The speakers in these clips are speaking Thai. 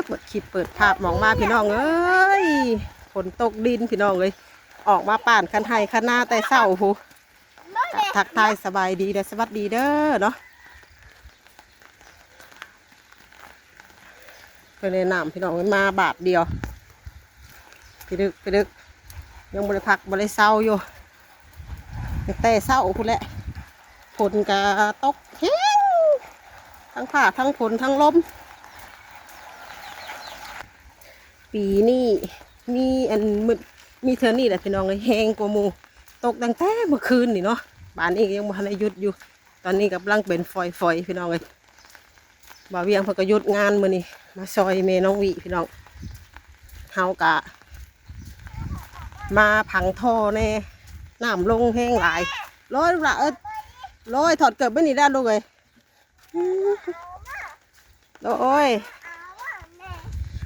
เปิดคลิปเปิดภาพมองมาพี่น้องเอ้ยฝนตกดินพี่น้องเลยออกมาป่านคันไห้คันหน้าแต่เศร้าหูทักทายสบายดีเด้อสวัสดีเด้อเนาะไปในน้ำพี่น้องมาบาทเดียวไปดึกยังบริพักบริเศร้าอยู่แต่เศร้าพูดแหละฝนกะตกแห้งทั้งผ่าทั้งฝนทั้งลมปีนี้มีเธอนี่แหละพี่น้องเลยแห้งกว่าหมู่ตกตั้งแต่เมื่อคืนนี่เนาะบ้านนี้ยังบ่ทันได้หยุดอยู่ตอนนี้กำลังเป็นฝอยพี่น้องเลยบ่าวเวียงเพิ่นก็หยุดงานมื้อนี้มาซอยเมน้องวิพี่น้องเฮากะมาพังท่อแน่น้ำลงแห้งหลายร้อยละร้อยถอดเกิดไม่หนีด้านลูกเลยโอ้ย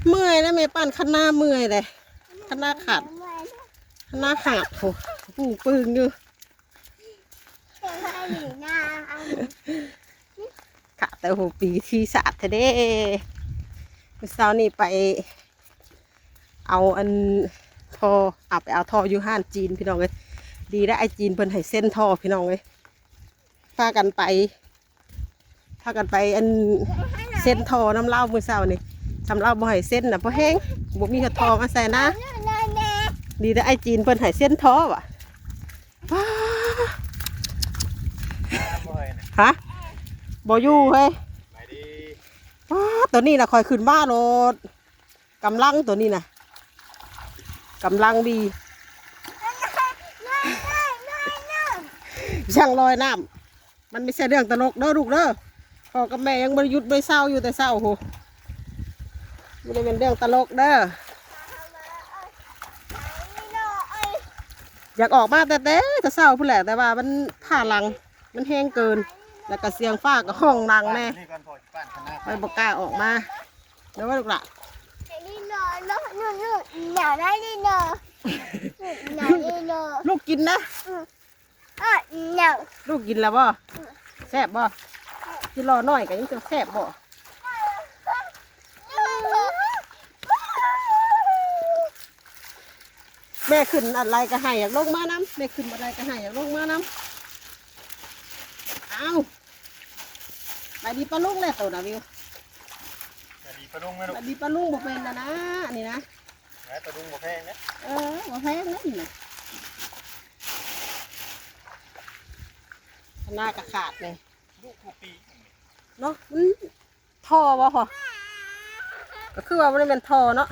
เมื่อยนะแม่ปั้นคันหน้าเมื่อยเลยคันหน้าขาดคันหน้าขาดโหปูปึงอยู่ขาดแต่โหปีที่สาดเด้เมื่อเช้านี่ไปเอาอันท่อไปเอาท่ออยู่ห้านจีนพี่น้องเลยดีได้ไอจีนเพิ่นให้เส้นท่อพี่น้องเลยพากันไปอันเส้นท่อน้ำเล่ามือเช้านี่สำเล่าบ่ให้เส้นน่ะเพราะแห้งบ่มีกระทอมาใส่นะดีได้ไอจีนเพิ่นให้เส้นท่อว่ะฮะบ่อยู่เฮ้ยตัวนี้น่ะคอยขึ้นบ้านรถกำลังตัวนี้น่ะกำลังดีช่างลอยน้ำมันไม่ใช่เรื่องตลกเด้อลูกเด้อพ่อกับแม่ยังบริยุทธ์บริเศร้าอยู่แต่เศร้าโหไม่ได้เป็นเรื่องตลกเด้ออยากออกมาแต่เศร้าพูดแหละแต่ว่ามันผ่าหลังมันแห้งเกินแล้วก็เสียงฟ้ากับห้องดังแน่ไปบอกกล้าออกมาเดี๋ยวว่าลูกละลูกกินนะลูกกินแล้วบ่แซ่บบ่กินรอหน่อยกันยังจะแซ่บบ่แม่ขึ้นอะไรก็ให้อยากลงมาน้ำแม่ขึ้นอะไรก็ให้อยากลงมาน้ำเอาไปดีปลาลุงเลยตัวนะวิวไปดีปลาลุงไหมลูกไปดีปลาลุงบ่เป็นนะนี่นะปลาลุงบ่แพงนะบ่แพงนะนี่นะหน้ากระขาดเลยลูกปีเนาะมันท่อวะพอก็คือว่ามันเป็นท่อเนาะ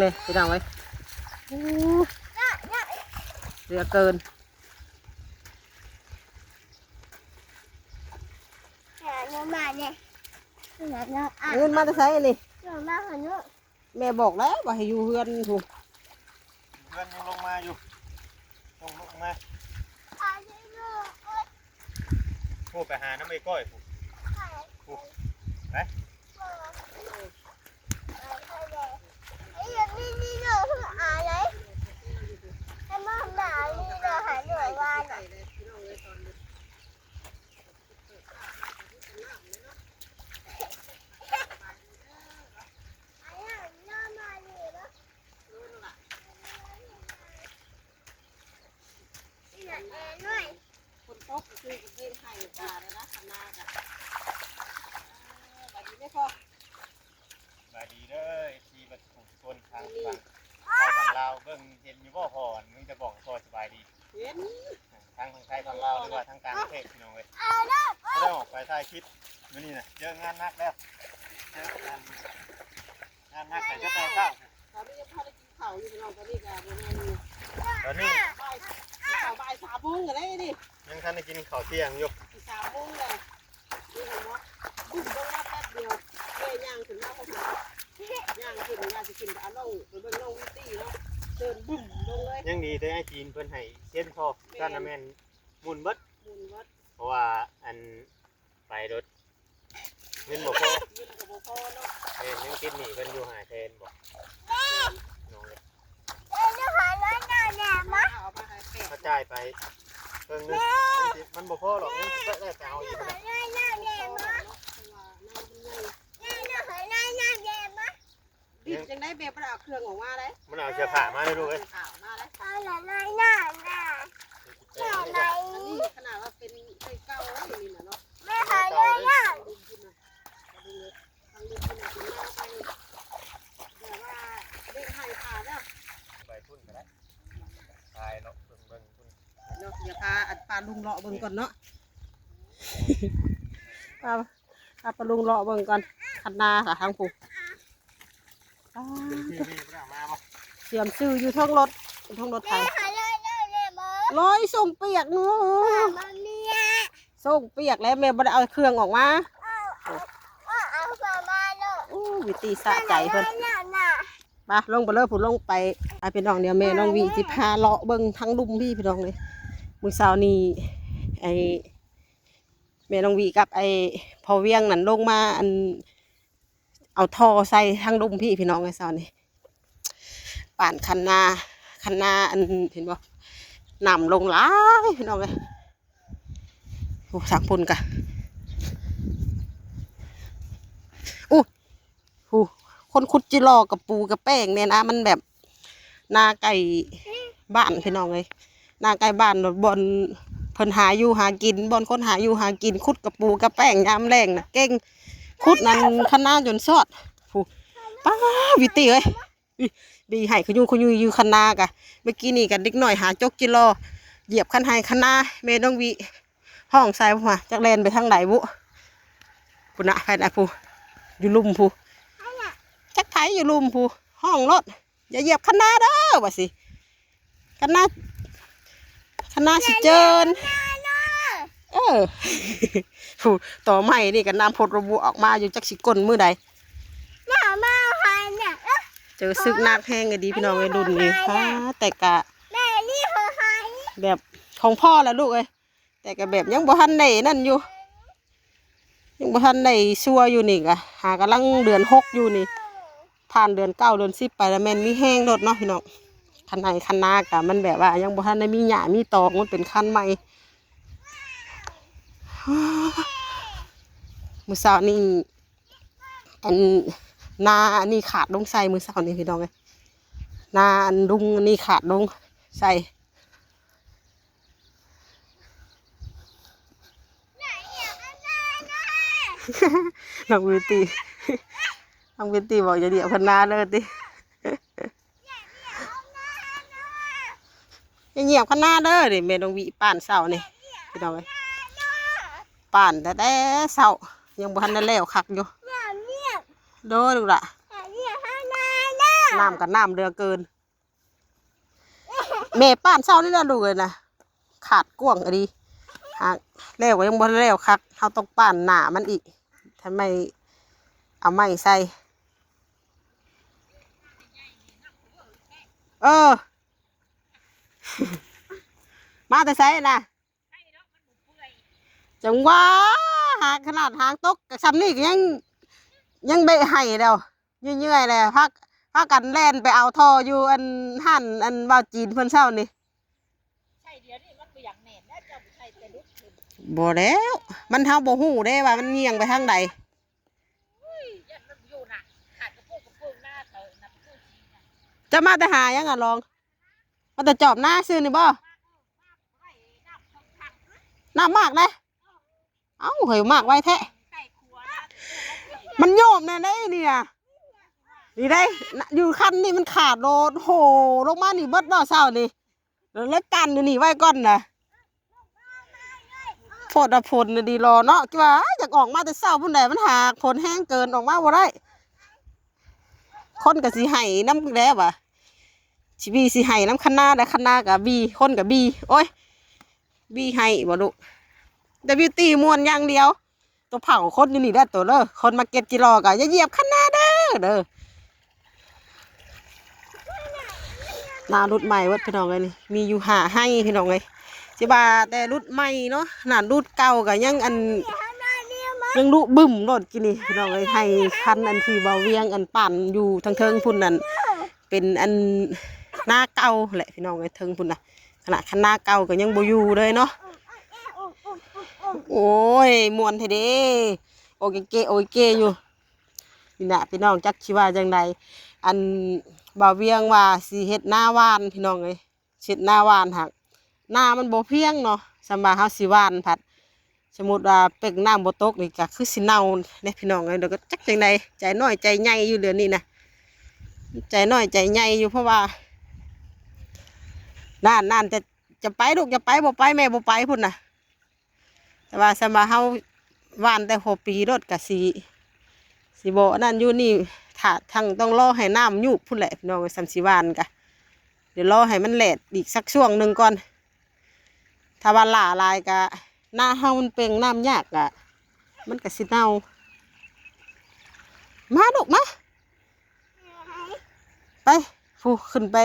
นี่ไปดังไว้เรือเกินเงินมาจะใช้นี่แม่บอกแล้วว่าให้อยู่เฮือนถูกเพื่อนยังลงมาอยู่ลงมาโอ้ไปหาน้ำไอ้ก้อยไปคนตกคือเดินไห่ป่าเลยนะขนาดแบบนี้ไม่พอบายดีเลยที่มาถูกคนทางฝั่งลาวเบิ่งเห็นอยู่บ่พอมึงจะบอกพอสบายดีเห็นทางไทยฝั่งลาวหรือว่าทางกลางประเทศพี่น้องเลยไม่ได้ออกไปถ่ายคลิปมื้อนี้น่ะเจองานนักแล้วเจองานนักแต่จะแต่เช้าตอนนี้ยังพอได้กินข้าวอยู่น้องตอนนี้ก็ประมาณนี้ตอนนี้บ่าย3 โมงกันได้ดิยังทันได้กินข้าวเที่ยงอยู่3 โมงเลยนี่เห็นไหมบุ้มลงมาแป๊บเดียวเฮ้ยย่างขึ้นมาเขาหาย่างขึ้นย่างจะกินแต่เอาลงไปเบิ่งลงวิตี้เนาะเดินบุ้มลงเลยยังดีแต่ไอ้จีนเพิ่นให้เส้นทอด้านน้ำแม่นมุนเบิดเพราะว่าอันไปรถเงินบ่พอยังกินหนีเพิ่นอยู่หาแทนบ่น้องเลยเขาจ่ายไปเพิ่งนึงมันบ่พอหรอกมันก็ได้แต่เอาอยู่นะ เบบเอาเครื่องออกมาได้ มันเอาเสื้อผ้ามาเลยลูกเอ้ย มาได้ เอ้ย อันนี้ขนาดว่าเป็นไส้เก้าแล้วนี่นะเนาะ ลุงกินนะทางลุงกินนะเป็นหน้าไปแต่ว่าเด็กให้ผ่าแล้ว ไปพุ่นก็ได้ตายเนาะเบิ่งพุ่น เนาะอย่าพาอัดปลาลุงเลาะเบิ่งก่อนเนาะพาปลาลุงเลาะเบิ่งก่อนคันนาค่ะทางผู้ เป็นชื่อนี่บ่ได้เอามาบ่ เสียมซื้ออยู่ท้องรถไทยร้อยส่งเปียกเนาะส่งเปียกแล้วแม่บ่ได้เอาเครื่องออกมาวิตีสะใจเพิ่นมาลงไปเลยผู้ลงไปพี่น้องเดี๋ยวแม่น้องวีสิพาเลาะเบิ่งทั้งลุ่มพี่น้องเลยมื้อเช้านี้ไอ้แม่น้องวีกับไอ้พอเวียงนั่นลงมาอันเอาท่อใส่ทั้งลุ่มพี่น้องไอ้เช้านี้ป่านคันนาอันเห็นบ่น้ำลงหลายพี่น้องเลยโอ้สังพุ่นกะคนขุดจิรอกับปูกับแป้งเนี่ยนะมันแบบนาไก่บ้านพี่น้องเลยนาไก่บ้านบอนเพิ่นหาอยู่หากินบอนคนหาอยู่หากินขุดกับปูกับแป้งยามแรงนะเก่งขุดนั้นขนาจนซอดผู้ป้าวิตีเอ้ยบีให้ขยุอยู่คันนากะเมื่อกี้นี่กันเด็กหน่อยหาจกจิรอเหยียบคันไห้คันนาเมน้องวีห้องใส่ผู้มาจักแลนไปทางไหนบุผู้น่ะใครนะผู้อยู่ลุ่มผู้จักไถอยู่ลุ่มผู้ห้องรถอย่าเหยียบคันนาเด้อว่าสิคันนาสิเจินผู้ต่อไม้นี่กันน้ำพดระบุออกมาอยู่จักสิก้นมือใดเจอซึกนักแห้งไงดีพี่น้องไอ้รุ่นนี้แต่กะแบบของพ่อแล้วลูกเอ้ยแต่กะแบบยังบ่ทันได้นั่นอยู่ยังบ่ทันได้ซัวอยู่นี่กะหากำลังเดือน6อยู่นี่ผ่านเดือน9เดือน10ไปแล้วแม่นมีแห้งรถเนาะพี่น้องคันไหนคันนากะมันแบบว่ายังบ่ทันได้มีหญ้ามีตอกมันเป็นคันใหม่มื้อเช้านี่อันนาอันนี้ขาดลงใส่มื้อเช้านี่พี่น้องเอ้ยนาอันลุงอันนี้ขาดลงใส่น้องวิตีบอกอย่าเดี่ยวคนนาเลยติอย่าเหยียบคนนาเด้อดิแม่น้องวิป่านเสานี่พี่น้องเอ้ยป่านแต่เสายังบ่ทันได้แล้วคักอยู่เด้อลูกล่ะน้ำกับน้ำเรือเกินแม่ป่านเสานี่นะลูกเลยนะขาดกว้างอะดีแล้วก็ยังบ่ทันแล้วคักเขาต้องป่านหนามันอีกทำไมเอาไม้ใส่มาแต่ใส่นะจังว่าหาขนาดหางตกกับซ้ำนี่ก็ยังเบะไห้แล้วเยื่อยๆเลยพักกันแล่นไปเอาท่ออยู่อันหั่นอันว่าวจีนเพิ่นเช้านี่บ่แล้วมันเฮาบ่ฮู้เด้ว่ามันเงียงไปทางใดจะมาแต่หายังอ่ะลองมาแต่จอบหน้าซื้อนี่บ่น้ำมากเลยเอ้าเหยมากไว้แท้มันโยมเนี่ยได้เนี่ยนี่ได้อยู่คันนี่มันขาดโดนโหลงมานี่เบิดบ่เศร้านี่เล็กกันอยู่นี่ไว้ก่อนนะโพดผลดีรอเนาะว่าอยากออกมาแต่เศร้าพุ่นใดมันหากผลแห้งเกินออกมาบ่ได้คนกับสีไห้น้ำแล้วว่ะชีบีสีไห้น้ำคันนาและคันนากับบีคนกับบีโอ้ยบีไห้บ่ลูกแต่บิวตี้มวนอย่างเดียวตัวเผาคนอยู่นี่ได้ตัวเด้อคนมาเก็บจิรอกับอย่าเหยียบคันนาเด้อนารุ่นใหม่วัดพี่น้องเลยนี่มีอยู่หาให้พี่น้องเลยสิบาแต่รุ่นใหม่เนาะหนารุ่นเก่ากับยังอันยังรุ่บึ้มรถกินนี่พี่น้องเลยให้คันอันที่เบาเวียงอันปั่นอยู่ทางเทิงพุ่นนั่นเป็นอันหน้าเก่าแหละพี่น้องเลยเทิงพุ่นน่ะขณะคันหน้าเก่าก็ยังบ่อยู่เลยเนาะโอ้ยมวนเทเด้โอเคอยู่ นี่นะพี่น้องจักชีว่าจังใดอันบ่าวเวียงว่าสิเฮ็ดหน้าหวานพี่น้องเอ้ยเฮ็ดหน้าหวานหักหน้ามันบ่เพียงเนาะสำหรับเฮาสิหวานผัดสมมุติว่าเป็กน้ำบ่ตกนี่ก็คือสิเน่าเด้พี่น้องเอ้ยเดี๋ยวก็จักจังใดใจน้อยใจใหญ่อยู่เดือนนี้นะใจน้อยใจใหญ่อยู่เพราะว่านั่นจะไปลูกจะไปบ่ไปแม่บ่ไปพุ่นน่ะแต่ว่าสำหรับเฮาหวานแต่6 ปีรถก็สิบ่นั่นอยู่นี่ถ้าทั้งต้องรอให้น้ำยุบพุ่นแหละพี่น้องสัมสิหวานกะเดี๋ยวรอให้มันแหลดอีกสักช่วงหนึ่งก่อนถ้าว่าหล่าลายกะหน้าเฮามันเป่งน้ำยากกะมันก็สิเน่ามาลูกมาไปผู้ขึ้นไป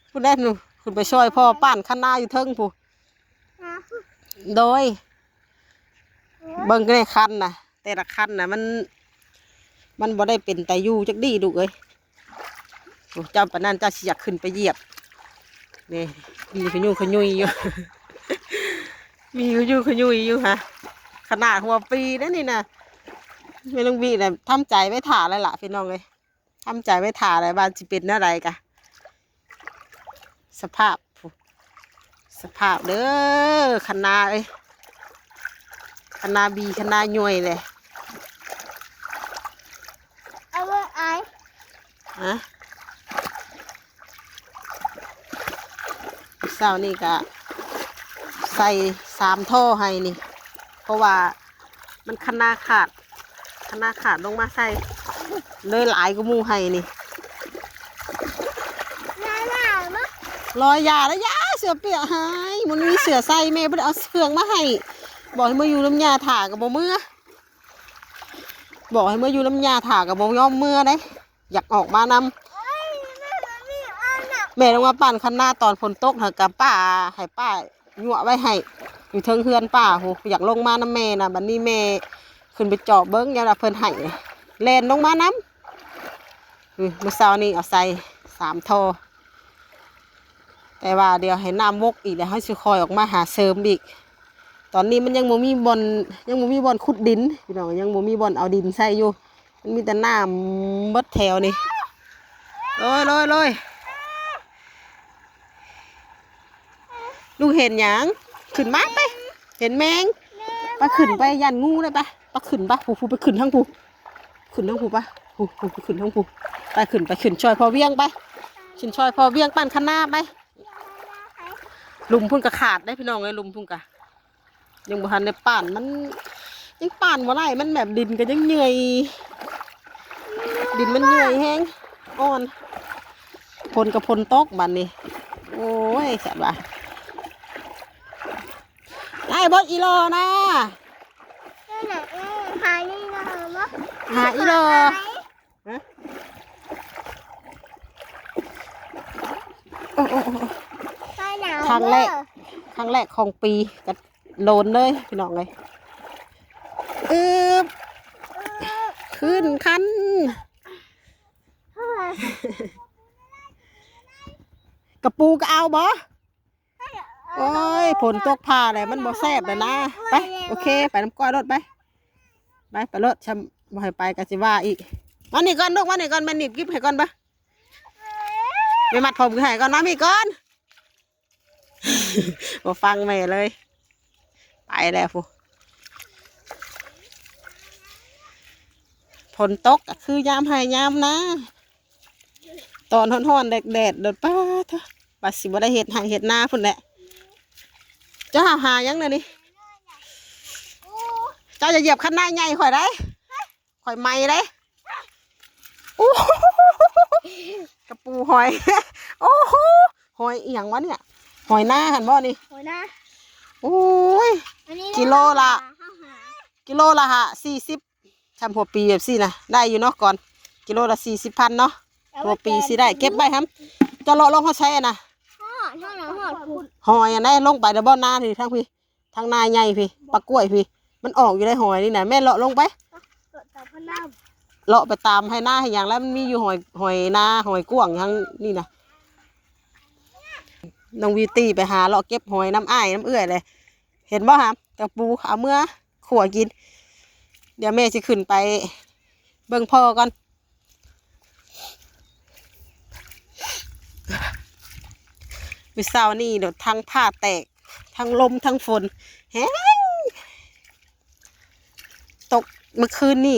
ผู้แรกหนูขึ้นไปช่วยพ่อป้านข้างหน้าอยู่เทิงผู้โดยเบิ่งในคันน่ะแต่ละคันน่ะมันบ่ได้เป็นแต่อยู่จักดีดูเอ้ยเจ้าปะนั่นเจ้าสิอยากขึ้นไปเหยียบนี่มีขยุยขยุยอยู่ มีขยุยขยุยอยู่ฮะขนาดหัวปีนั่นนี่นะไม่ต้องบีนะทำใจไว้ถ่าอะไรล่ะพี่น้องเลยทำใจไว้ถ่าอะไรบ้านจะเป็นอะไรกะสภาพเด้อขนาดขนาบีขนาหน่วยเลยเอาไว้ไอ้ฮะเช้านี่ก็ใส่3 ท่อให้นี่เพราะว่ามันขนาขาดลงมาใส่เลยหลายก็มูให้นี่รอยยาแล้วยาเสือเปียกหายมันมีเสือใส่แม่ไม่ได้เอาเสืองมาให้บอกให้มาอยู่น้ำยาถ่ากับโบเมื่อบอกให้มาอยู่น้ำยาถ่ากับโบย่อมเมื่อได้อยากออกมานำแม่ลงมาปั่นคันหน้าตอนฝนตกเถอะกับป้าให้ป้าหยั่วไว้ให้อยู่เทิงเฮือนป้าโหอยากลงมาน้ำแม่นะบัดนี้แม่ขึ้นไปเจาะเบิ้งยาละเพิ่นให้แลนลงมาน้ำเมื่อเช้านี้เอาใส่3 ท่อแต่ว่าเดี๋ยวให้น้ำมกอีกเดี๋ยวให้สิคอยออกมาหาเสริมอีกตอนนี้มันยังบ่มีบอนขุดดินพี่น้องยังบ่มีบอนเอาดินใส่อยู่มันมีแต่น้ำเบิดแถวนี่ลอยลูกเห็นหยังขึ้นมาไปเห็นแมงไปขึ้นไปยันงูเลยไปขึ้นปะผู้ไปขึ้นทั้งผู้ปะผู้ไปขึ้นทั้งผู้ไปขึ้นช่วยพอเวียงไปขึ้นช่วยพอเวียงปั้นข้างหน้าไปลุมพุ่นกะขาดได้พี่น้องเลยลุมพุ่นกะยังบ่ทันได้ป่านมันยังป่านบ่ได้มันแบบดินก็ยังเหนื่อยดินมันเหนื่อยแห้งอ่อนพลกับพลตกบัดนี้โอ้ยแสบว่ะไอ้บอสอีโลนะหานี่นะมั้งหาอีโลฮะครั้งแรกของปีก็โดนเลยพี่น้องเลยขึ้นคันกระปูก็เอาบ่โอ้ยผลตกผ้าเลยมันบ่แซ่บเลยนะไปโอเคไปน้ำก้อยรถไปรถฉันบ่ให้ไปกันสิว่าอีกมานี่ก่อนลูกมานี่ก่อนแม่นิบกิ๊บให้ก่อนปะไปมัดผมให้ก่อนมามีก่อนบ่ฟังแม่เลยไปแล้วฟูฝนตกก็คือยามให้ยามนะตอนร้อนๆแดดโดดป้าเถอะบัดสิบ่ได้เห็ดให้เห็ดหน้าพุ่นแหละเจ้าหายังเลยนี่เจ้าจะเหยียบคันหน้าใหญ่ข่อยได้ข่อยไม่ได้กระปูหอยโอ้โหหอยอีหยังวะเนี่ยหอยหน้าหันบ่นี่หอยหน้าโอ้ยกิโลละ40ทำหัวปีแบบสินะได้อยู่เนาะก่อนกิโลละ40,000เนาะหัวปีสิได้เก็บไว้ครับจะเลาะลงเขาใช้นะหอยอันนั้นลงไปเดี๋ยวบ่อนาทีทั้งพี่ทั้งนาใหญ่พี่ปลากล้วยพี่มันออกอยู่ในหอยนี่นะแม่เลาะลงไปเลาะไปตามให้หน้าให้อย่างแล้วมันมีอยู่หอยนาหอยกวางทั้งนี่นะน้องวิวตี้ไปหาเลาะเก็บหอยน้ำอ้ายน้ำเอื้อยเลยเห็นบ่ครับกระปูเอาเมื่อขั่วกินเดี๋ยวแม่จะขึ้นไป เบิ่งพ่อก่อนมื้อเช้านี่เดี๋ยวทั้งผ้าแตกทั้งลมทั้งฝนแฮงตกเมื่อคืนนี่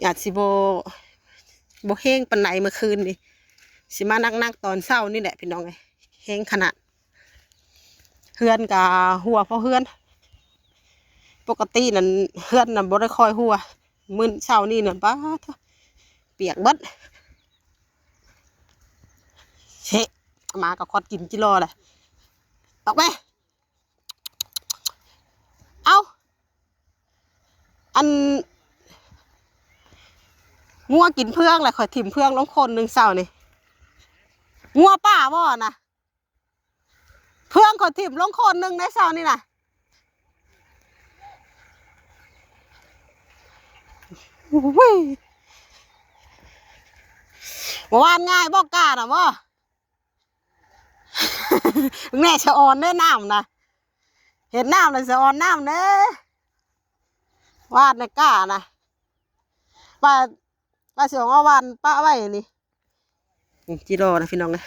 อาจสิบ่แห้งปานไหนเมื่อคืนนี่สิมานักตอนเช้านี่แหละพี่น้องเอ้ยแห้งขนาดเฮือนกะหัวเพราะเฮือนปกตินั่นเฮือนน่ะบ่ได้คอยหัวมื้อเช้านี่น่ะป้าเถอะเปียกเบิดเชะมากับคอดกินจิรอเลยออกไปเอาอันงัวกินเพื่องเลยข่อยถิ่มเพื่องลงคนหนึ่งเช้านี่งัวป้าบ่นะเพื่องข่อยถิ่มลงคนหนึ่งในเช้านี่นะอุ้ยวานง่ายบ่กล้าน่ะบ่ แม่ชะออนได้น้ำนะเห็นน้ำเลยชะออนน้ำเด้วาดในกล้านะป้าเสียงว่าวานป้าไว้นี่จิโร่นะพี่น้องเลย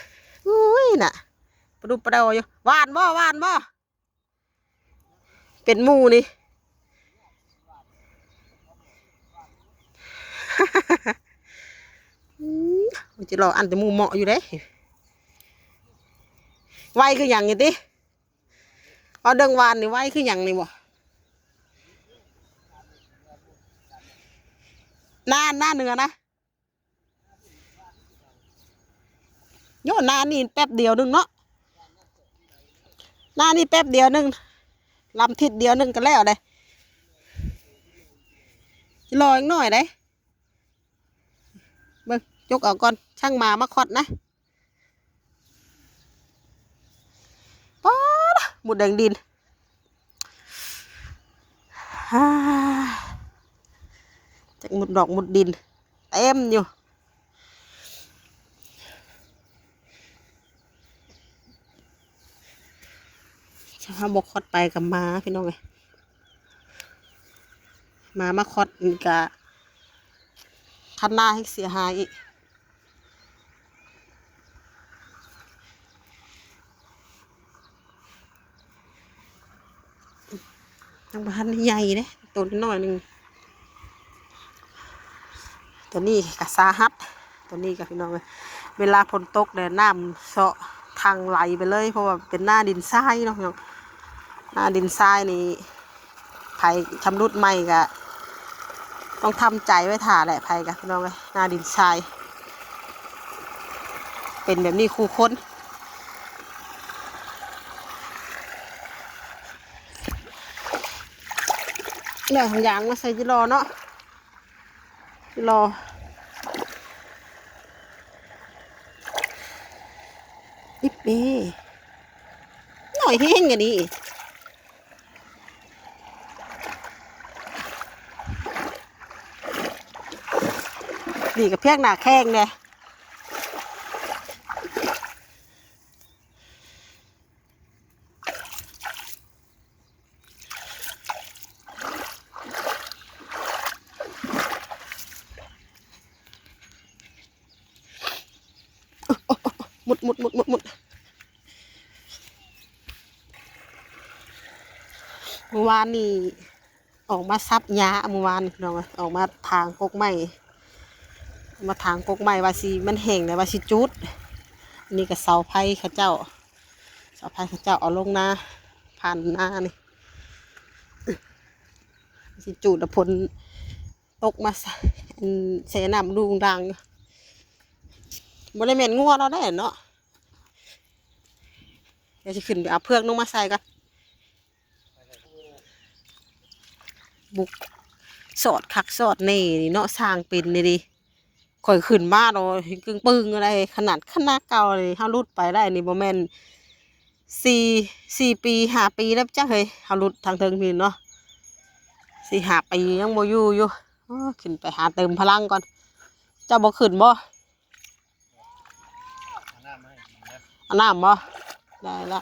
อุ้ยน่ะประดุประเดาอยู่วานบ่เป็นหมูนี่ จิโร่อันแต่หมูเหมาะอยู่เด้ไวคืออย่างนี้ดิเอาเดิงวานนี่ไวคืออย่างนี้บ่หน้าเนื้อนะโยนหน้านี่แป๊บเดียวนึงเนาะหน้านี่แป๊บเดียวนึงลำทิศเดียวนึงก็แล้วเลยรออีกหน่อยได้เบิ่งยกเอาก่อนช่างมาคอดนะป๊าดหมุดแดงดินจากหมุดดอกหมุดดินเต็มอยู่ถ้าบกคอดไปกับมาพี่น้องเลยมาคอดอีกกะคันหน้าให้เสียหายอีกยังบ้านใหญ่เลยตัวนิดหน่อยหนึ่งตัวนี้กะสาหัสตัวนี้กับพี่น้องเลยเวลาฝนตกเนี่ยน้ำเสาะทางไหลไปเลยเพราะว่าเป็นหน้าดินทรายเนาะพี่น้องหน้าดินทรายนี่ไผ่ชำรุดใหม่กะต้องทำใจไว้ถ่าแหละไผ่กะพี่น้องเลยหน้าดินทรายเป็นแบบนี้คู่คนเรื่องของยางมาใส่จิโร่เนาะจิโร่อิบเบ้หน่อยแห้งกันดิดีกับเพียกหนาแข้งเลยหมุดเมื่อวานนี่ออกมาซับยาเมื่อวานน้องออกมาทางกกไม้ว่าสิมันแห้งเลยว่าสิจุดนี่กับเสาไผ่ข้าเจ้าเอาลงนาผ่านนานี่สิจุดผลตกมาเสน้ำดุงดังบริเวณงัวเราได้เนาะเดี๋ยวจะขึ้นไปเอาเพือกลงมาใส่กันบุกสอดคักสอดนี่เนาะสร้างเป็นนี่ดิข่อยขึ้นมาเรากึ่งปึงอะไรขนาดเก่าเลยเฮารุดไปได้นี่บ่แม่น4 ปี5 ปีแล้วจ้ะเฮ้ยเฮารุดทางเทิงพี่เนาะ4 5 ปียังบ่อยู่ขึ้นไปหาเติมพลังก่อนเจ้าบ่ขึ้นบ่เอาน้ำบ่ได้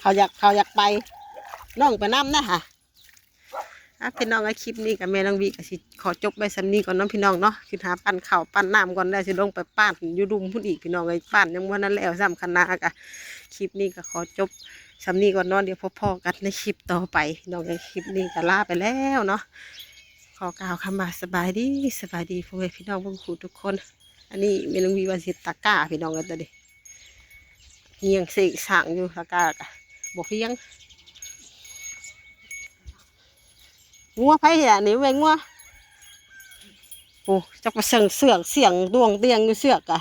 เขาอยากไปน้องไปน้ำนะค่ะพี่น้องคลิปนี้กับแม่น้องวีก็สิขอจบไปสำนีก่อนน้องพี่น้องเนาะคือหาปั่นข้าวปั่นน้ำก่อนได้สิลงไปป้านอยู่ดุมพุ่นอีกพี่น้องเลยป้านยังวันนั้นแล้วซ้ำคณะกะคลิปนี้ก็ขอจบสำนีก่อนเนาะเดี๋ยวพ่อๆกันในคลิปต่อไปพี่น้องเลยคลิปนี้ก็ลาไปแล้วเนาะขอกล่าวคำว่าสบายดีพ่อแม่พี่น้องเพื่อนครูทุกคนอันนี้แม่น้องวีวันสิตะกร้าพี่น้องกันตัวดิเฮียงเสกสั่งอยู่ตะกร้ากะบอกเฮียงงัวไผ่เหี้ยนี่เว้ยงัวโอ้จักไปเสียงดวงเตียงอยู่เสือกอะ